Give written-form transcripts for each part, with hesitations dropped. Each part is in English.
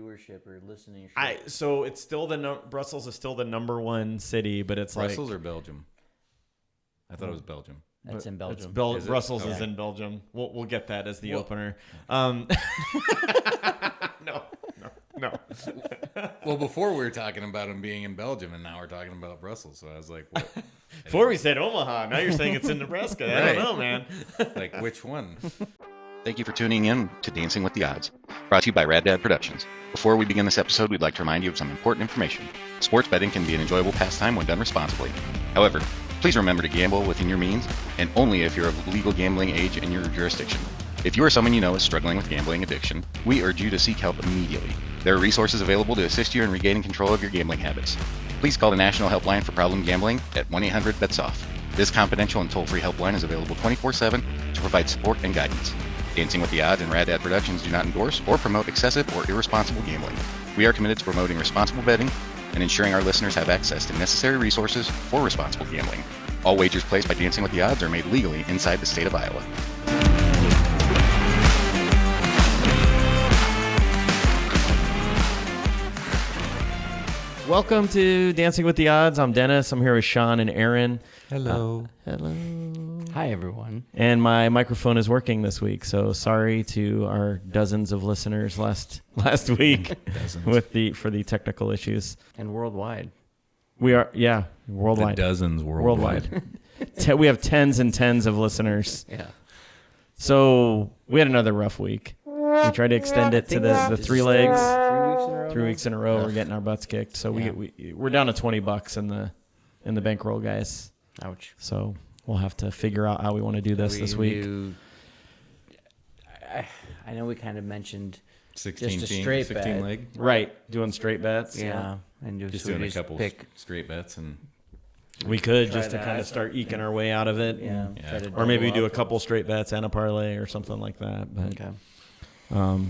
viewership or listening? So it's still Brussels is still the number one city, but it's Brussels or Belgium? I thought it was Belgium. That's in Belgium. Brussels is in Belgium. We'll get that as the opener. No. Well, before we were talking about him being in Belgium, and now we're talking about Brussels. So I was like, what? Before we said Omaha, now you're saying it's in Nebraska. I don't know, man. Like, which one? Thank you for tuning in to Dancing with the Odds, brought to you by Rad Dad Productions. Before we begin this episode, we'd like to remind you of some important information. Sports betting can be an enjoyable pastime when done responsibly. However, please remember to gamble within your means and only if you're of legal gambling age in your jurisdiction. If you or someone you know is struggling with gambling addiction, we urge you to seek help immediately. There are resources available to assist you in regaining control of your gambling habits. Please call the National Helpline for problem gambling at 1-800-BETS-OFF. This confidential and toll-free helpline is available 24/7 to provide support and guidance. Dancing with the Odds and Rad Dad Productions do not endorse or promote excessive or irresponsible gambling. We are committed to promoting responsible betting and ensuring our listeners have access to necessary resources for responsible gambling. All wagers placed by Dancing with the Odds are made legally inside the state of Iowa. Welcome to Dancing with the Odds. I'm Dennis. I'm here with Shaun and Aaron. Hello. Hello. Hi, everyone. And my microphone is working this week, so sorry to our dozens of listeners last week for the technical issues. And worldwide. We are, worldwide. The dozens worldwide. We have tens and tens of listeners. Yeah. So we had another rough week. We tried to extend it to the 3 legs. 3 weeks in a row. We're getting our butts kicked. So we're down to $20 in the bankroll, guys. Ouch. So we'll have to figure out how we want to do this week. I know we kind of mentioned 16 just a straight 16 bet. leg. Right, doing straight bets. Yeah. And Just doing a couple straight bets and We could just to that. kind of start eking our way out of it. Yeah. Or maybe do a couple straight bets and a parlay or something like that. But Okay.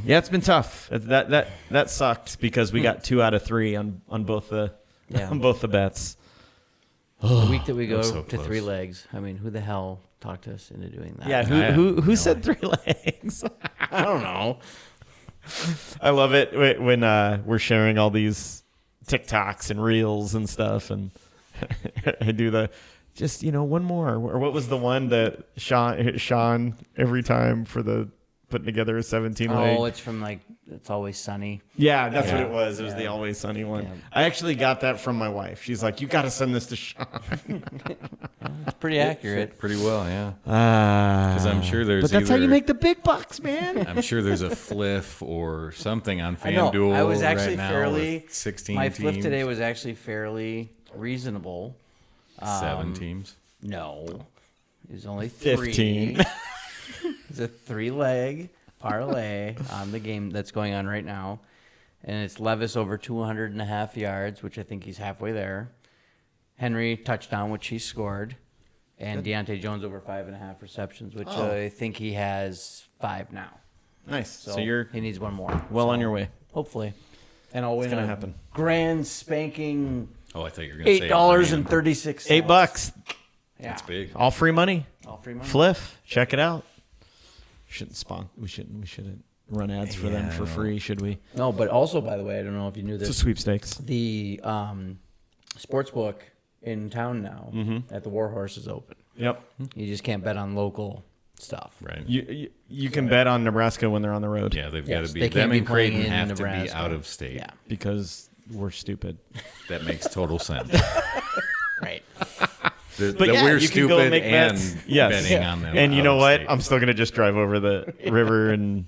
it's been tough. That sucked because we got 2 out of 3 on both the bets. The week that we go so to close. 3 legs, I mean, who the hell talked us into doing that? Yeah, who said 3 legs? I don't know. I love it when we're sharing all these TikToks and reels and stuff, and I do one more. Or what was the one that Shaun every time for the putting together a 17 leg? Oh, it's from It's Always Sunny. Yeah, that's what it was. It was the Always Sunny one. Yeah. I actually got that from my wife. She's like, "You got to send this to Shaun." It's pretty accurate. pretty well, yeah. Because I'm sure there's But that's how you make the big bucks, man. I'm sure there's a fliff or something on I know. FanDuel I was actually right now fairly. with 16 My teams. flip today was actually fairly reasonable. 7 teams. No, it was only 15. 3. It's a 3-leg parlay on the game that's going on right now, and it's Levis over 200.5 yards, which I think he's halfway there. Henry touchdown, which he scored, and Deontay Jones over 5.5 receptions, which I think he has 5 now. Nice. So, So he needs one more. well on So, your way. hopefully, and I'll win. gonna a happen. Grand spanking Oh, I thought you were going to say $8.36. $8. Yeah, That's big. All free money. all free money. Fliff. Check it out. We shouldn't run ads for them for free, should we? No, but also, by the way, I don't know if you knew It's a this. sweepstakes. The sports book in town now at the Warhorse is open. Yep. You just can't bet on local stuff. Right. You can bet on Nebraska when they're on the road. Yeah, they've Yes, got to be. they can't Them be and Creighton playing in have to be Nebraska. out of state. Yeah, Because we're stupid. That makes total sense. right. That yeah, we're you can go stupid make and bets. Yes. betting on them. And you out know of what? state. I'm still going to just drive over the river and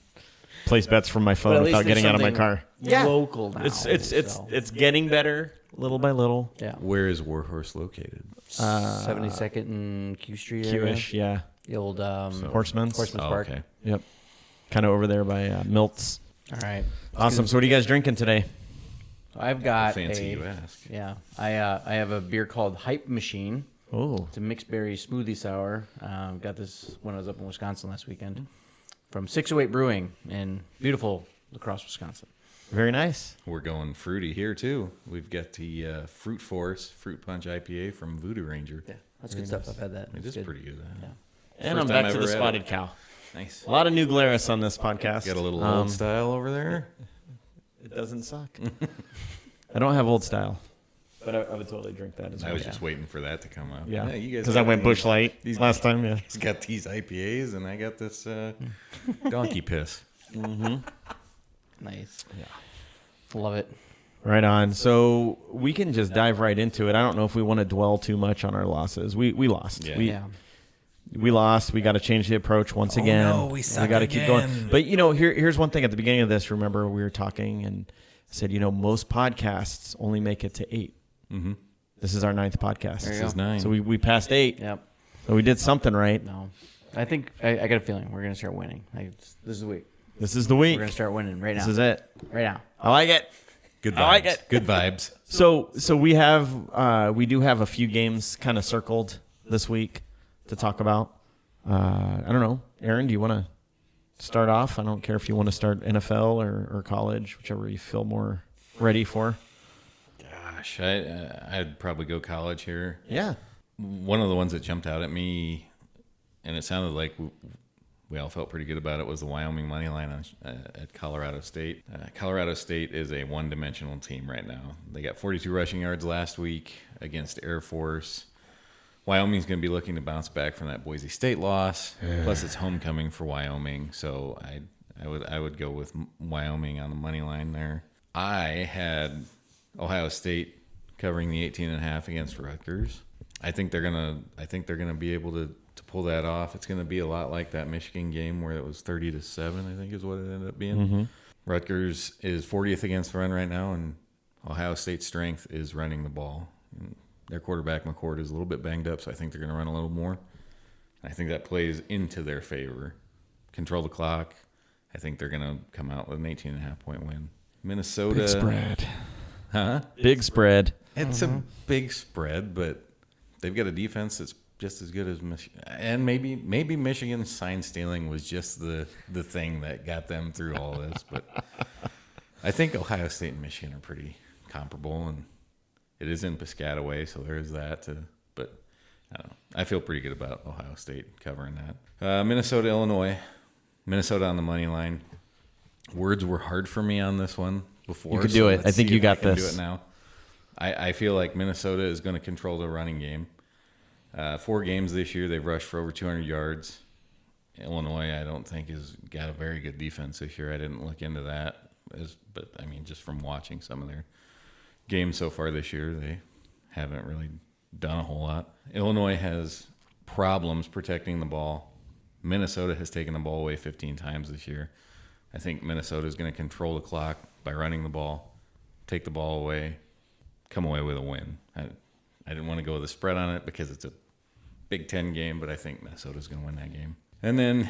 place bets from my But phone at least without there's getting out of my something car. Local now. It's getting better little by little. yeah. Where is Warhorse located? 72nd and Q Street area. Q-ish, yeah. The old Horseman's. Oh, Park. okay. Yep. Kind of over there by Milt's. All right. Awesome. So what are you guys drinking today? I've got Fancy you ask. Yeah, I have a beer called Hype Machine. Oh. It's a mixed berry smoothie sour. Got this when I was up in Wisconsin last weekend from 608 Brewing in beautiful La Crosse, Wisconsin. Very nice. We're going fruity here too. We've got the Fruit Force Fruit Punch IPA from Voodoo Ranger. Yeah, that's good stuff. I've had that. It It's is good. pretty good. Yeah. And First I'm time back to I've the ever had Spotted it. Cow. Nice. A lot of new Glarus on this podcast. Got a little old style over there. doesn't suck. I don't have Old Style, but I would totally drink that as well. I was just waiting for that to come up. Yeah, you guys because I got went these- Busch Light these- last time. Yeah, He's got these IPAs, and I got this donkey piss. Nice. Yeah. Love it. right on. So we can just dive right into it. I don't know if we want to dwell too much on our losses. We lost. Yeah. Yeah. We lost. We got to change the approach once again. no, we suck got to keep going. again. But here's one thing at the beginning of this. Remember, we were talking and I said, most podcasts only make it to 8. Mm-hmm. This is our 9th podcast. There you This go. is 9. So we passed 8. Yep. So we did something right. No. I think I got a feeling we're gonna start winning. This is the week. This is the We're week. gonna start winning right now. This is it. Right now. I like it. Good vibes. I like it. Good vibes. So we do have a few games kind of circled this week to talk about. I don't know, Aaron, do you want to start off? I don't care if you want to start NFL or college, whichever you feel more ready for. Gosh, I'd probably go college here. Yeah. One of the ones that jumped out at me, and it sounded like we all felt pretty good about it, was the Wyoming money line at Colorado State. Colorado State is a one-dimensional team right now. They got 42 rushing yards last week against Air Force. Wyoming's going to be looking to bounce back from that Boise State loss. Plus, it's homecoming for Wyoming, so I would go with Wyoming on the money line there. I had Ohio State covering the 18.5 against Rutgers. I think they're gonna be able to pull that off. It's gonna be a lot like that Michigan game where it was 30-7. I think is what it ended up being. Mm-hmm. Rutgers is 40th against the run right now, and Ohio State's strength is running the ball. And their quarterback McCord is a little bit banged up, so I think they're gonna run a little more. And I think that plays into their favor. Control the clock. I think they're gonna come out with an 18.5 point win. Minnesota. Big spread. Huh? Big spread. It's a big spread, but they've got a defense that's just as good as Michigan. And maybe Michigan's sign stealing was just the thing that got them through all this. But I think Ohio State and Michigan are pretty comparable, and it is in Piscataway, so there's that. But I don't know. I feel pretty good about Ohio State covering that. Minnesota, Illinois. Minnesota on the money line. Words were hard for me on this one before. You could do it. let's I think see you if got can this. Do it now. I feel like Minnesota is going to control the running game. 4 games this year, they've rushed for over 200 yards. Illinois, I don't think, has got a very good defense this year. I didn't look into that, but I mean, just from watching some of their games so far this year, they haven't really done a whole lot. Illinois has problems protecting the ball. Minnesota has taken the ball away 15 times this year. I think Minnesota is going to control the clock by running the ball, take the ball away, come away with a win. I didn't want to go with a spread on it because it's a Big Ten game, but I think Minnesota's going to win that game. And then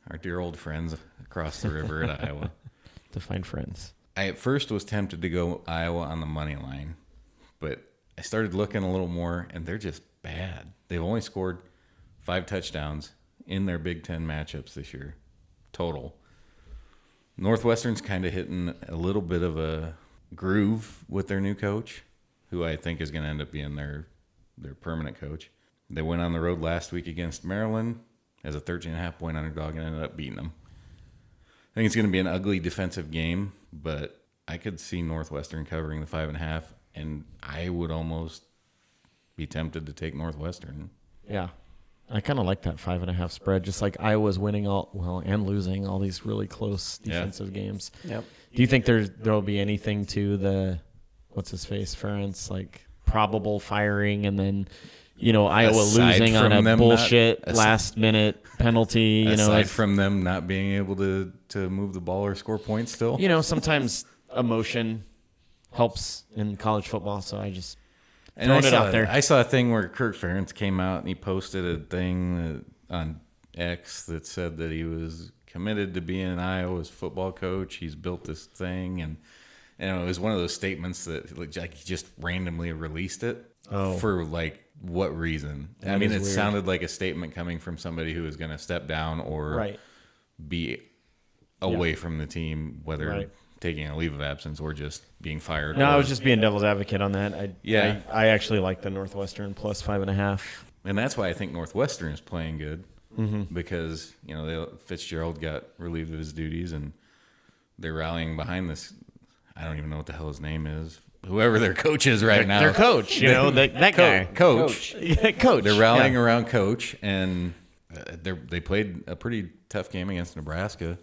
our dear old friends across the river at Iowa. To find friends. I at first was tempted to go Iowa on the money line, but I started looking a little more, and they're just bad. They've only scored 5 touchdowns in their Big Ten matchups this year, total. Northwestern's kind of hitting a little bit of a groove with their new coach, who I think is going to end up being their permanent coach. They went on the road last week against Maryland as a 13.5 point underdog and ended up beating them. I think it's going to be an ugly defensive game, but I could see Northwestern covering the 5.5, and I would almost be tempted to take Northwestern. Yeah. I kind of like that 5.5 spread, just like Iowa's winning and losing all these really close defensive games. Yep. Do you think there'll be anything to the what's his face, Ferentz, like probable firing and then Iowa Aside losing on from a them bullshit not- last minute penalty? Aside from them not being able to move the ball or score points still? Sometimes emotion helps in college football, so I just And throwing it out there. I saw a thing where Kirk Ferentz came out and he posted a thing on X that said that he was committed to being Iowa's football coach. He's built this thing, and it was one of those statements that like he just randomly released it. Oh. For like what reason? That I mean, is it weird. sounded like a statement coming from somebody who was going to step down or Right. be away from the team, whether Right. taking a leave of absence or just being fired. No, I or- was just being devil's advocate on that. I actually like the Northwestern plus 5.5. And that's why I think Northwestern is playing good Mm-hmm. because Fitzgerald got relieved of his duties and they're rallying behind this. I don't even know what the hell his name is. Whoever their coach is right now. Their coach, that guy. Coach. Yeah, coach. They're rallying around coach, and they played a pretty tough game against Nebraska.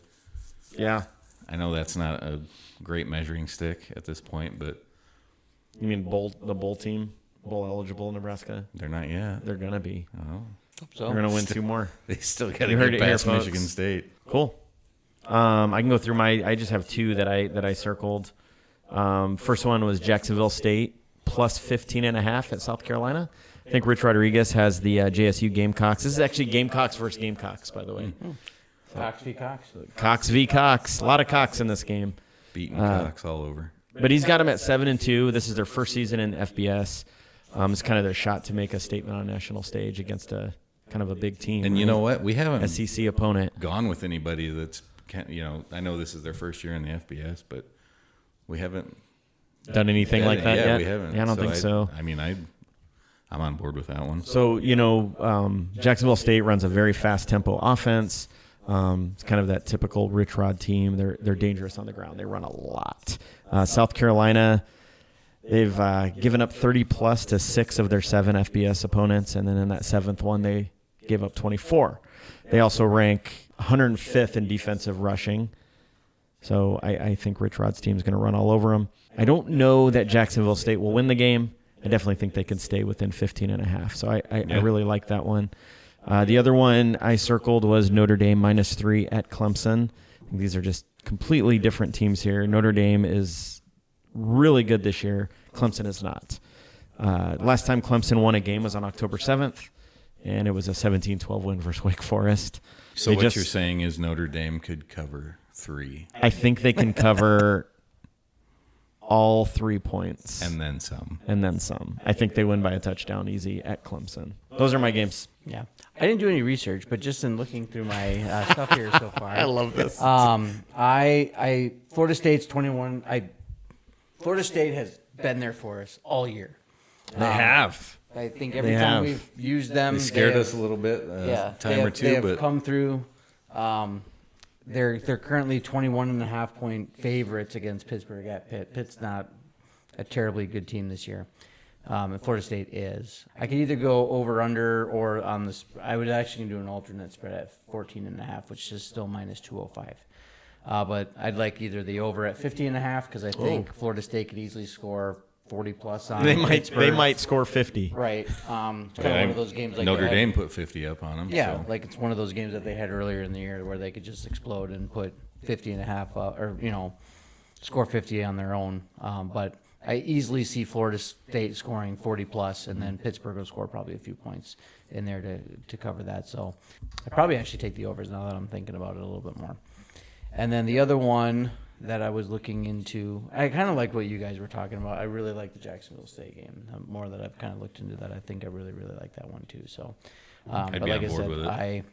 Yeah. I know that's not a great measuring stick at this point, but You mean the bowl team? Bowl eligible Nebraska? they're not yet. They're going to be. Oh. So They're going to win 2 more. They still got to You heard get it here, past folks. Michigan State. Cool. I can go through I just have 2 that I circled. First one was Jacksonville State plus 15.5 at South Carolina. I think Rich Rodriguez has the JSU Gamecocks. This is actually Gamecocks versus Gamecocks, by the way. Cox v. Cox. Cox v. Cox. A lot of Cox in this game. Beating Cox all over. But he's got them at 7-2. This is their first season in FBS. It's kind of their shot to make a statement on a national stage against a kind of a big team. And you know what? We haven't SEC opponent. gone with anybody that's, I know this is their first year in the FBS, but we haven't Done anything like that yet? we haven't. Yeah, I don't think so. I mean, I'm on board with that one. So, Jacksonville State runs a very fast tempo offense. It's kind of that typical Rich Rod team. They're dangerous on the ground. They run a lot. South Carolina, they've given up 30-plus to 6 of their 7 FBS opponents, and then in that 7th one, they gave up 24. They also rank 105th in defensive rushing. So I think Rich Rod's team is going to run all over them. I don't know that Jacksonville State will win the game. I definitely think they can stay within 15.5. So I really like that one. The other one I circled was Notre Dame -3 at Clemson. I think these are just completely different teams here. Notre Dame is really good this year. Clemson is not. Last time Clemson won a game was on October 7th, and it was a 17-12 win versus Wake Forest. So what you're saying is Notre Dame could cover 3. I think they can cover all 3 points. And then some. And then some. I think they win by a touchdown easy at Clemson. Those are my games. Yeah. I didn't do any research, but just in looking through my stuff here so far. I love this. Florida State's 21. Florida State has been there for us all year. They have. I think every time we've used them, They scared us a little bit, time or two, they have but come through. They're currently 21.5 point favorites against Pittsburgh at Pitt. Pitt's not a terribly good team this year. And Florida State is. I could either go over under or on this. I would actually do an alternate spread at 14.5, which is still -205. But I'd like either the over at 50.5 because I think Florida State could easily score 40 plus on. They Pittsburgh. might score 50. Right. It's kind of one of those games like Notre Dame put 50 up on them. Yeah, so. like it's one of those games that they had earlier in the year where they could just explode and put 50.5 or score 50 on their own. But I easily see Florida State scoring 40 plus, and then Pittsburgh will score probably a few points in there to cover that. So I probably actually take the overs now that I'm thinking about it a little bit more. And then the other one that I was looking into, I kind of like what you guys were talking about. I really like the Jacksonville State game. More that I've kind of looked into that, I think I really, really like that one too. So, I'd but be like on I board said, with it. I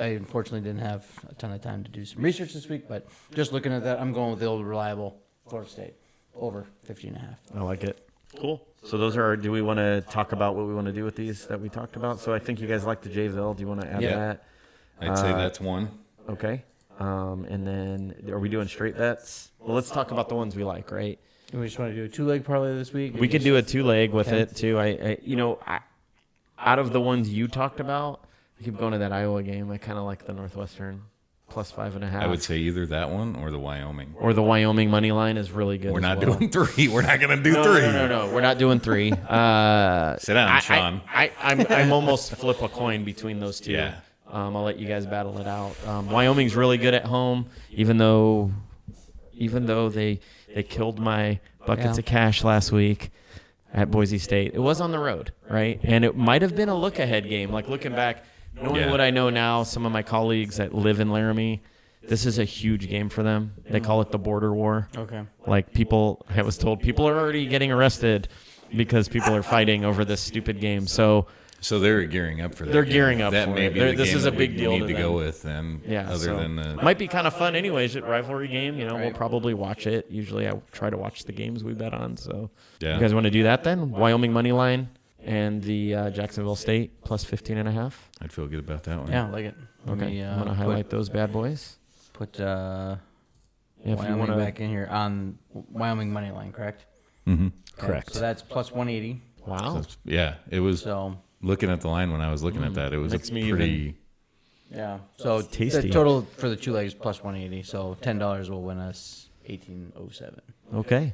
unfortunately didn't have a ton of time to do some research this week, but just looking at that, I'm going with the old reliable Florida State over 50.5. I like it. Cool. So those are. Do we want to talk about what we want to do with these that we talked about? So I think you guys like the Jayville. Do you want to add that? I'd say that's one. Okay. And then are we doing straight bets? Well, let's talk about the ones we like, right? We just want to do a 2-leg parlay this week. We could do a 2-leg with it too. I out of the ones you talked about, I keep going to that Iowa game. I kind of like the Northwestern plus 5.5. I would say either that one or the Wyoming. Or the Wyoming money line is really good. We're as not well. doing 3. We're not going to do 3. No. We're not doing 3. Sit down, Shaun. I'm almost flip a coin between those two. Yeah. I'll let you guys battle it out. Wyoming's really good at home, even though they killed my buckets of cash last week at Boise State. It was on the road, right? And it might have been a look-ahead game. Like, looking back, knowing what I know now, some of my colleagues that live in Laramie, this is a huge game for them. They call it the border war. Okay. Like, I was told people are already getting arrested because people are fighting over this stupid game. So they're gearing up for that. They're game. gearing up that for may it. be the This game is a that big we deal need to to them. go with then. Yeah, other than the might be kind of fun anyways. Rivalry game, we'll Right. probably watch it. Usually I try to watch the games we bet on. So Yeah. you guys want to do that then? Wyoming money line and the Jacksonville State plus 15.5. I'd feel good about that one. Yeah, I like it. Okay, I'm gonna highlight those bad boys. Put If you Wyoming want back in here on Wyoming money line, correct? Mm-hmm. Okay, Correct. So that's plus 180. Wow. Yeah, it was. So Looking at the line when I was looking at that, it was Makes a me pretty. yeah. So tasty. the total for the 2 legs plus 180. So $10 will win us 1807. Okay.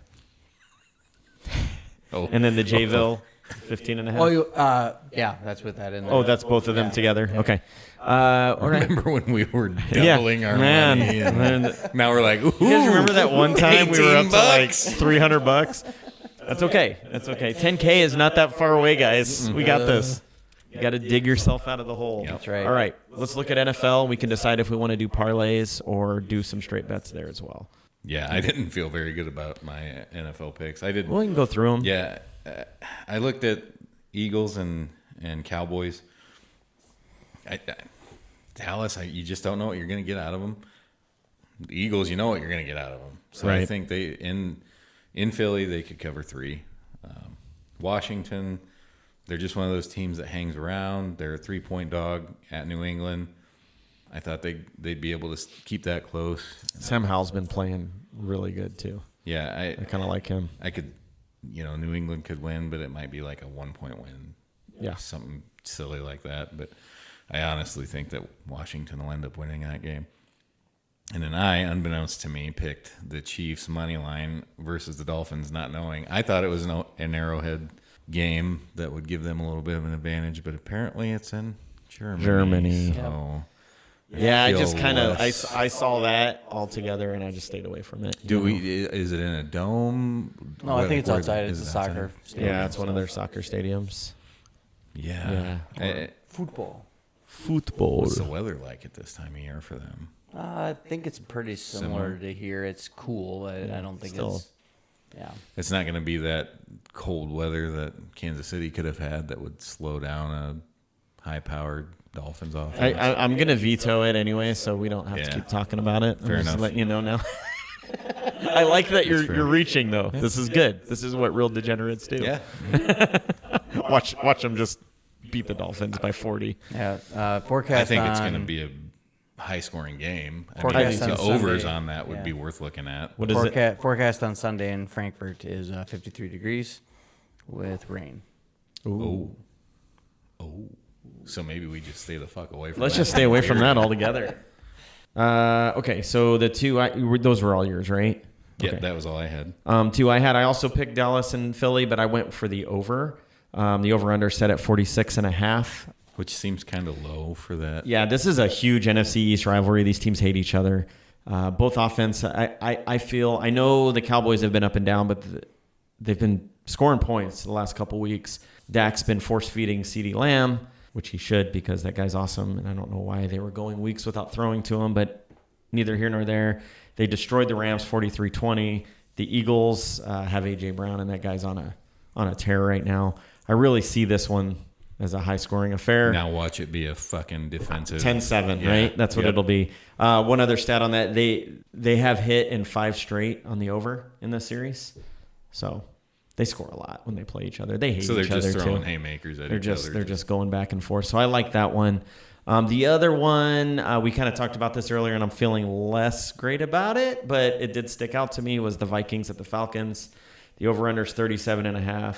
Oh, And then the Jayville, 15.5. Oh, yeah, that's with that in there. Oh, that's both of them together. Okay. All right. remember when we were Yeah, doubling our man. money? And Man. now we're like, ooh, You guys remember that one time we were up to like $18? $300? That's okay. That's okay. 10K is not that far away, guys. We got this. You got to dig yourself out of the hole. Yep. That's right. All right. Let's look at NFL. We can decide if we want to do parlays or do some straight bets there as well. Yeah, I didn't feel very good about my NFL picks. I did. Well, we can go through them. Yeah, I looked at Eagles and Cowboys. Dallas, you just don't know what you're going to get out of them. The Eagles, you know what you're going to get out of them. So I Right. think they in Philly they could cover 3. Washington, they're just one of those teams that hangs around. They're a 3-point dog at New England. I thought they'd be able to keep that close. Sam Howell's been playing really good too. Yeah, I kind of like him. I could, New England could win, but it might be like a 1-point win. Yeah. Something silly like that. But I honestly think that Washington will end up winning that game. And then I, unbeknownst to me, picked the Chiefs money line versus the Dolphins, not knowing. I thought it was an Arrowhead game that would give them a little bit of an advantage, but apparently it's in Germany. So Yeah, I feel just kind of less- I saw that all together and I just stayed away from it. Is it in a dome? No, I think it's Where- outside. is It's a it soccer outside? stadium. Yeah, it's one of their soccer stadiums. Yeah. Football. Football. What's the weather like at this time of year for them? I think it's pretty similar to here. It's cool. I don't think Still. it's. Yeah. It's not going to be that cold weather that Kansas City could have had that would slow down a high-powered Dolphins offense. I'm going to veto it anyway, so we don't have Yeah. to keep talking about it. Fair I'm just enough. letting you know now. I like that That's fair. you're reaching, though. This is good. This is what real degenerates do. Yeah. Watch them just beat the Dolphins by 40. Yeah. Forecast. I think it's going to on- be a high-scoring game. I Forecast mean, on the overs Sunday. on that would Yeah. be worth looking at. What is it? Forecast on Sunday in Frankfurt is 53 degrees with rain. Ooh. Oh. So maybe we just stay the fuck away from Let's that. just stay away from that altogether. Okay, so the two, those were all yours, right? Yeah, Okay. that was all I had. Two I had. I also picked Dallas and Philly, but I went for the over. The over-under set at 46.5. Which seems kind of low for that. Yeah, this is a huge NFC East rivalry. These teams hate each other. Both offense, I feel, I know the Cowboys have been up and down, but they've been scoring points the last couple weeks. Dak's been force-feeding CeeDee Lamb, which he should because that guy's awesome, and I don't know why they were going weeks without throwing to him, but neither here nor there. They destroyed the Rams 43-20. The Eagles have A.J. Brown, and that guy's on a tear right now. I really see this one as a high-scoring affair. Now watch it be a fucking defensive. 10-7, Yeah. right? That's what Yep. it'll be. One other stat on that, they have hit in 5 straight on the over in this series. So they score a lot when they play each other. They hate So they're each other just throwing too. haymakers at They're each just other. they're just going back and forth. So I like that one. The other one, we kind of talked about this earlier, and I'm feeling less great about it, but it did stick out to me, was the Vikings at the Falcons. The over-under is 37.5.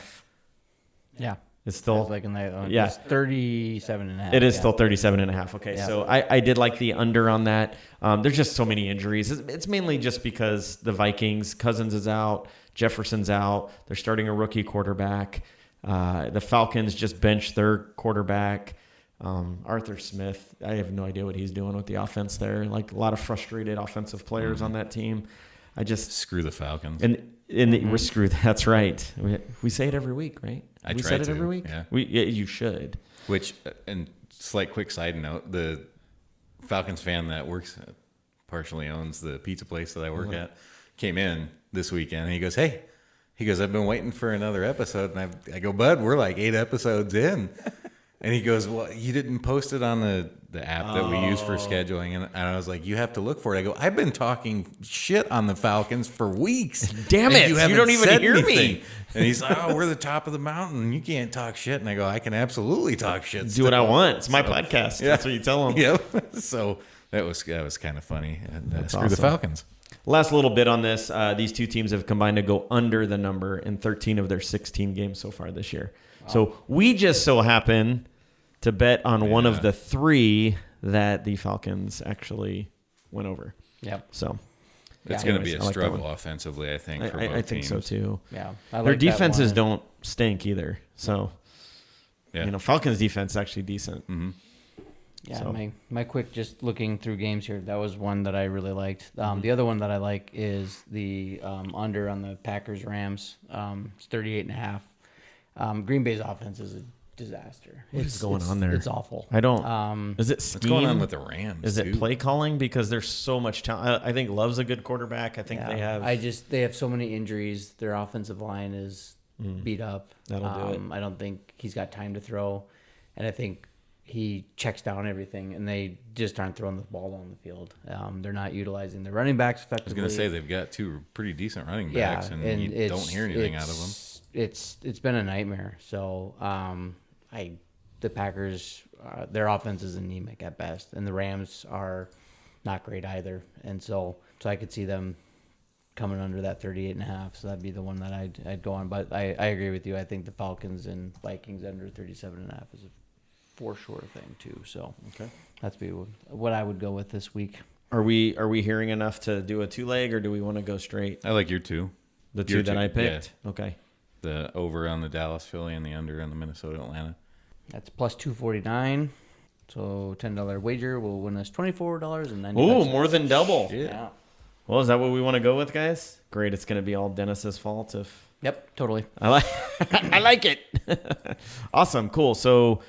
Yeah. It's still Like in that. Yeah. It's 37.5. It is yeah. still 37.5. Okay, Yeah. so I did like the under on that. There's just so many injuries. It's mainly just because the Vikings, Cousins is out, Jefferson's out. They're starting a rookie quarterback. The Falcons just benched their quarterback. Arthur Smith, I have no idea what he's doing with the offense there. Like a lot of frustrated offensive players on that team. I just Screw the Falcons. we're screwed. That's right. We say it every week, right? I we try said it to, every week. yeah. You should. Which, and slight quick side note, the Falcons fan that works, partially owns the pizza place that I work at, came in this weekend and he goes, hey, I've been waiting for another episode. And I go, bud, we're like 8 episodes in. And he goes, well, you didn't post it on the app that we use for scheduling. And I was like, you have to look for it. I go, I've been talking shit on the Falcons for weeks. Damn and it, you haven't don't even said hear me. anything." And he's like, oh, we're the top of the mountain. You can't talk shit. And I go, I can absolutely talk shit. Do what I still." want. It's my podcast. Yeah. That's what you tell them. Yep. So that was kind of funny. And screw the awesome. Falcons. last little bit on this. These two teams have combined to go under the number in 13 of their 16 games so far this year. Wow. So we just so happen to bet on one of the 3 that the Falcons actually went over. Yep. So it's going to be a struggle offensively, I think. For both I think so too. Yeah. Their defenses don't stink either. So, Falcons defense is actually decent. Mm-hmm. Yeah, so. my quick just looking through games here, that was one that I really liked. The other one that I like is the under on the Packers-Rams. It's 38.5. Green Bay's offense is a disaster. What is going on there? It's awful. I don't. Is it scheme? What's going on with the Rams? Is it play calling? Because there's so much talent. I think Love's a good quarterback. I think they have. They have so many injuries. Their offensive line is beat up. That'll do it. I don't think he's got time to throw, and I think he checks down everything, and they just aren't throwing the ball on the field. They're not utilizing their running backs effectively. I was going to say they've got 2 pretty decent running backs, and you don't hear anything out of them. It's been a nightmare. So the Packers, their offense is anemic at best, and the Rams are not great either. And so I could see them coming under that 38.5. So that'd be the one that I'd go on. But I agree with you. I think the Falcons and Vikings under 37.5 is a for sure thing too. So that's be what I would go with this week. Are we hearing enough to do a 2-leg, or do we want to go straight? I like your 2. The 2 that I picked? Yeah. Okay. The over on the Dallas Philly and the under on the Minnesota Atlanta. That's plus 249. So $10 wager will win us $24.95. Ooh, more than double. Yeah. Well, is that what we want to go with, guys? Great. It's going to be all Dennis's fault if. Yep, totally. I like it. Awesome. Cool. So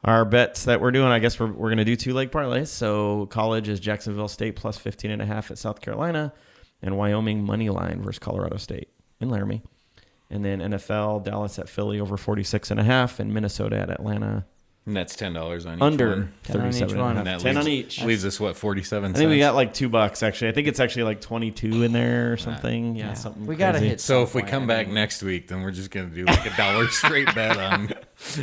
our bets that we're doing, I guess we're going to do 2-leg parlays. So college is Jacksonville State plus 15.5 at South Carolina, and Wyoming money line versus Colorado State in Laramie. And then NFL, Dallas at Philly over 46.5, and Minnesota at Atlanta. And that's $10 on each under one. 37.5. That 10 on each. Leaves us, 47 cents? I think we got like $2 actually. I think it's actually like 22 in there or something. Yeah, something we crazy. got to hit. So if we come back next week, then we're just going to do like $1 straight bet on.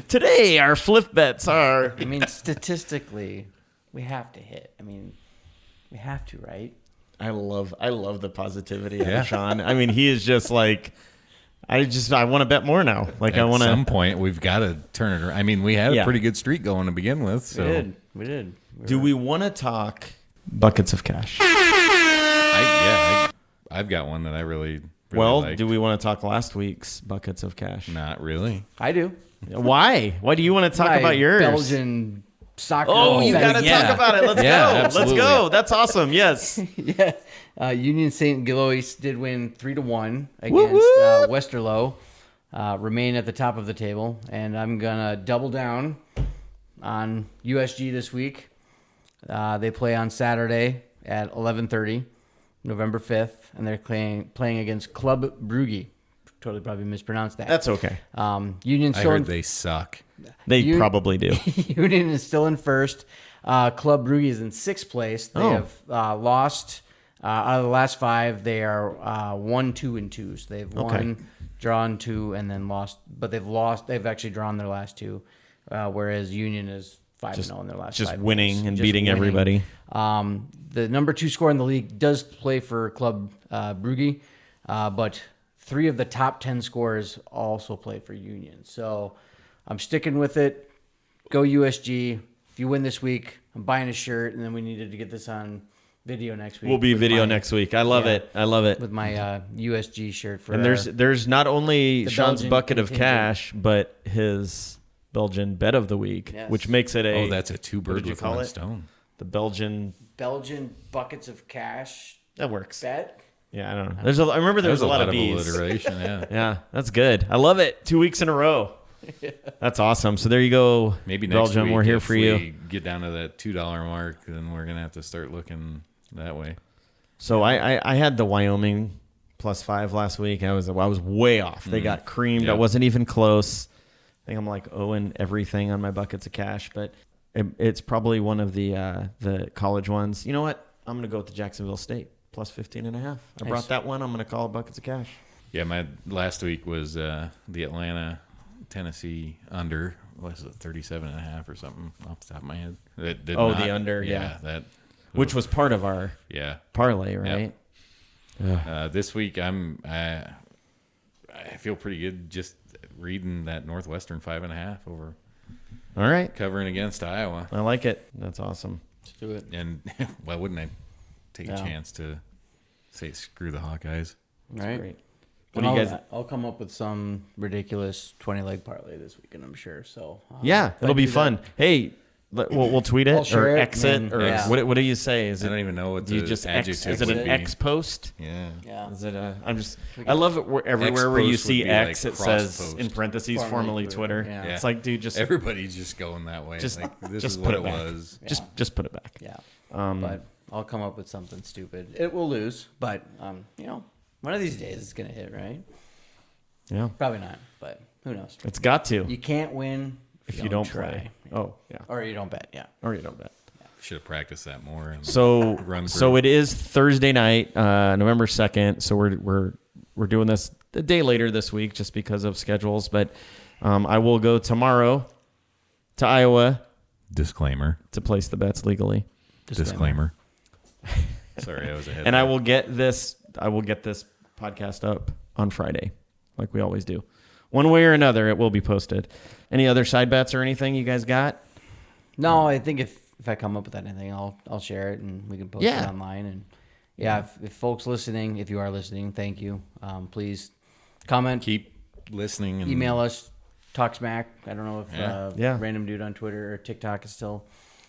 Today, our flip bets are. I mean, statistically, we have to hit. I mean, we have to, right? I love the positivity of Shaun. I mean, he is just like. I want to bet more now. Like At some point, we've got to turn it around. I mean, we had a pretty good streak going to begin with. So. We did. Do we want to talk buckets of cash? I've got one that I really liked. Do we want to talk last week's buckets of cash? Not really. I do. Why? Why do you want to talk about yours? Belgian soccer. Oh, you got to talk about it. Let's go. Absolutely. Let's go. That's awesome. Yes. Yeah. Union St. Gilloise did win 3-1 against Westerlo. Remain at the top of the table, and I'm gonna double down on USG this week. They play on Saturday at 11:30, November 5th, and they're playing against Club Brugge. Totally probably mispronounced that. That's okay. Union. I heard they suck. They probably do. Union is still in first. Club Brugge is in 6th place. They have lost. Out of the last 5, they are 1-2-2. So they've won, drawn 2, and then lost. But they've lost. They've actually drawn their last 2, whereas Union is 5-0 in their last 5 Just winning games. and beating everybody. The number 2 scorer in the league does play for Club Brugge, but 3 of the top 10 scorers also play for Union. So I'm sticking with it. Go USG. If you win this week, I'm buying a shirt, and then we needed to get this on video next week. We'll be video next week. I love it. I love it. With my USG shirt for. And there's not only Shaun's Belgian bucket of contingent. cash, but his Belgian bet of the week, which makes it a. Oh, that's a 2 birds with 1 stone. The Belgian buckets of cash. That works. Bet. Yeah, I don't know. I remember there was a lot of B's. alliteration. Yeah. Yeah, that's good. I love it. 2 weeks in a row. That's awesome. So there you go. Maybe next Belgium, week, we're here if for we you. get down to that $2 mark, then we're gonna have to start looking that way. So I had the Wyoming +5 last week. I was way off. They got creamed. Yeah. I wasn't even close. I think I'm like owing everything on my buckets of cash, but it's probably one of the college ones. You know what? I'm gonna go with the Jacksonville State +15.5. I brought that one. I'm gonna call it buckets of cash. Yeah, my last week was the Atlanta Tennessee under. Was it 37.5 or something off the top of my head? The under. Yeah. That. Which was part of our parlay, right? Yep. This week I feel pretty good just reading that Northwestern 5.5 over. All right. Covering against Iowa. I like it. That's awesome. Let's do it. And why wouldn't I take a chance to say screw the Hawkeyes? Right. Great. And What do you guys? I'll come up with some ridiculous 20-leg parlay this weekend, I'm sure. So Yeah, if I it'll be do fun. Hey, we'll tweet I'll it share or it, X it, and or yeah. what do you say? Is I it? don't even know what Do you the just X? adjective Is it would an be. X post? Yeah. Yeah. Is it I love it where everywhere where you X post see would be X, like it cross says post. in parentheses formerly Twitter. Yeah. It's like, dude, just Everybody's just going that way. Just- Like, this just is put what it it back. was. just put it back. Yeah. But I'll come up with something stupid. It will lose, but one of these days it's gonna hit, right? Yeah, Probably not, but who knows? it's got to You can't win if you don't try. play. Oh yeah, Or you don't bet. Yeah. or you don't bet. Should have practiced that more. And So Run so through. it is Thursday night, November 2nd. So we're doing this a day later this week just because of schedules. But I will go tomorrow to Iowa Disclaimer. to place the bets legally, Disclaimer. Sorry, I was ahead. and there. I will get this podcast up on Friday, like we always do. One way or another, it will be posted. Any other side bets or anything you guys got? No, I think if I come up with anything, I'll share it and we can post it online. And if folks listening, if you are listening, thank you. Please comment, Keep listening. And email us, talk smack. I don't know if Yeah. random dude on Twitter or TikTok is still.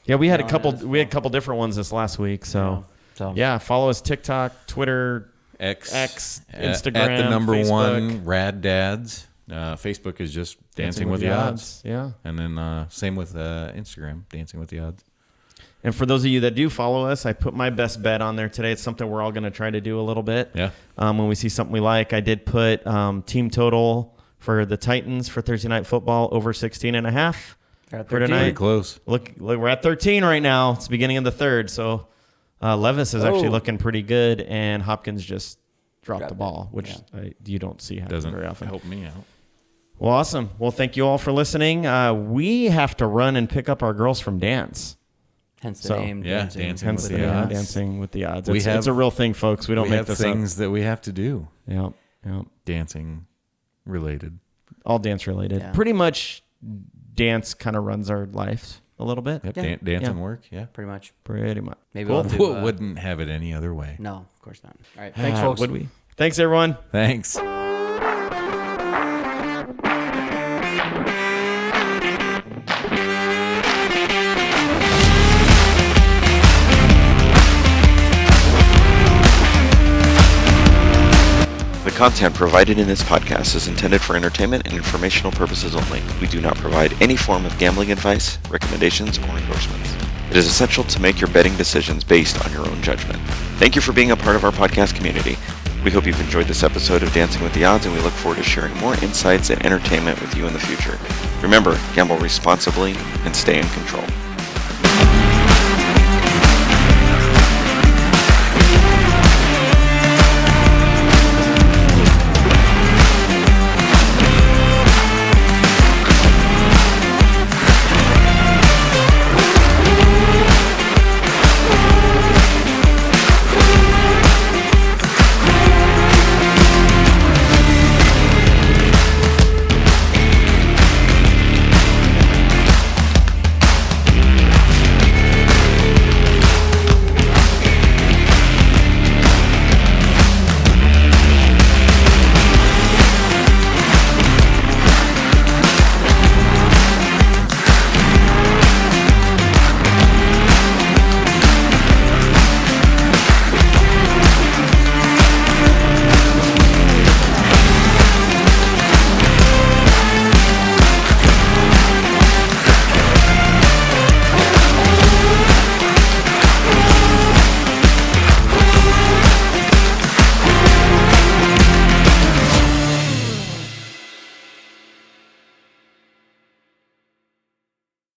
Yeah, we had a No, couple. that's We had a couple different ones this last week. So So yeah, follow us TikTok, Twitter, X, Instagram, at the number Facebook. one Rad Dads. Facebook is just Dancing with the Odds. Yeah. And then same with Instagram, Dancing with the Odds. And for those of you that do follow us, I put my best bet on there today. It's something we're all going to try to do a little bit. Yeah. When we see something we like, I did put team total for the Titans for Thursday Night Football over 16.5 They're at for 13. tonight. Pretty close. Look, we're at 13 right now. It's the beginning of the third. So Levis is actually looking pretty good, and Hopkins just dropped the Dropped ball, it. which you don't see happen Doesn't very often. help me out. Well, awesome. Well, thank you all for listening. We have to run and pick up our girls from dance. Hence the So, name. yeah, Dancing. Dancing Hence with the the name, Odds. Dancing with the Odds. We It's have- a real thing, folks. We don't we make have this things that we have to do. up. Yeah. Dancing related. All dance related. Yeah. Pretty much dance kind of runs our life a little bit. Yep. Yeah. Dancing Yeah. work. Yeah. Pretty much. Pretty much. Maybe Cool. we'll do, Wouldn't have it any other way. No, of course not. All right. Thanks, folks. Would we? Thanks, everyone. Thanks. The content provided in this podcast is intended for entertainment and informational purposes only. We do not provide any form of gambling advice, recommendations, or endorsements. It is essential to make your betting decisions based on your own judgment. Thank you for being a part of our podcast community. We hope you've enjoyed this episode of Dancing with the Odds, and we look forward to sharing more insights and entertainment with you in the future. Remember, gamble responsibly and stay in control.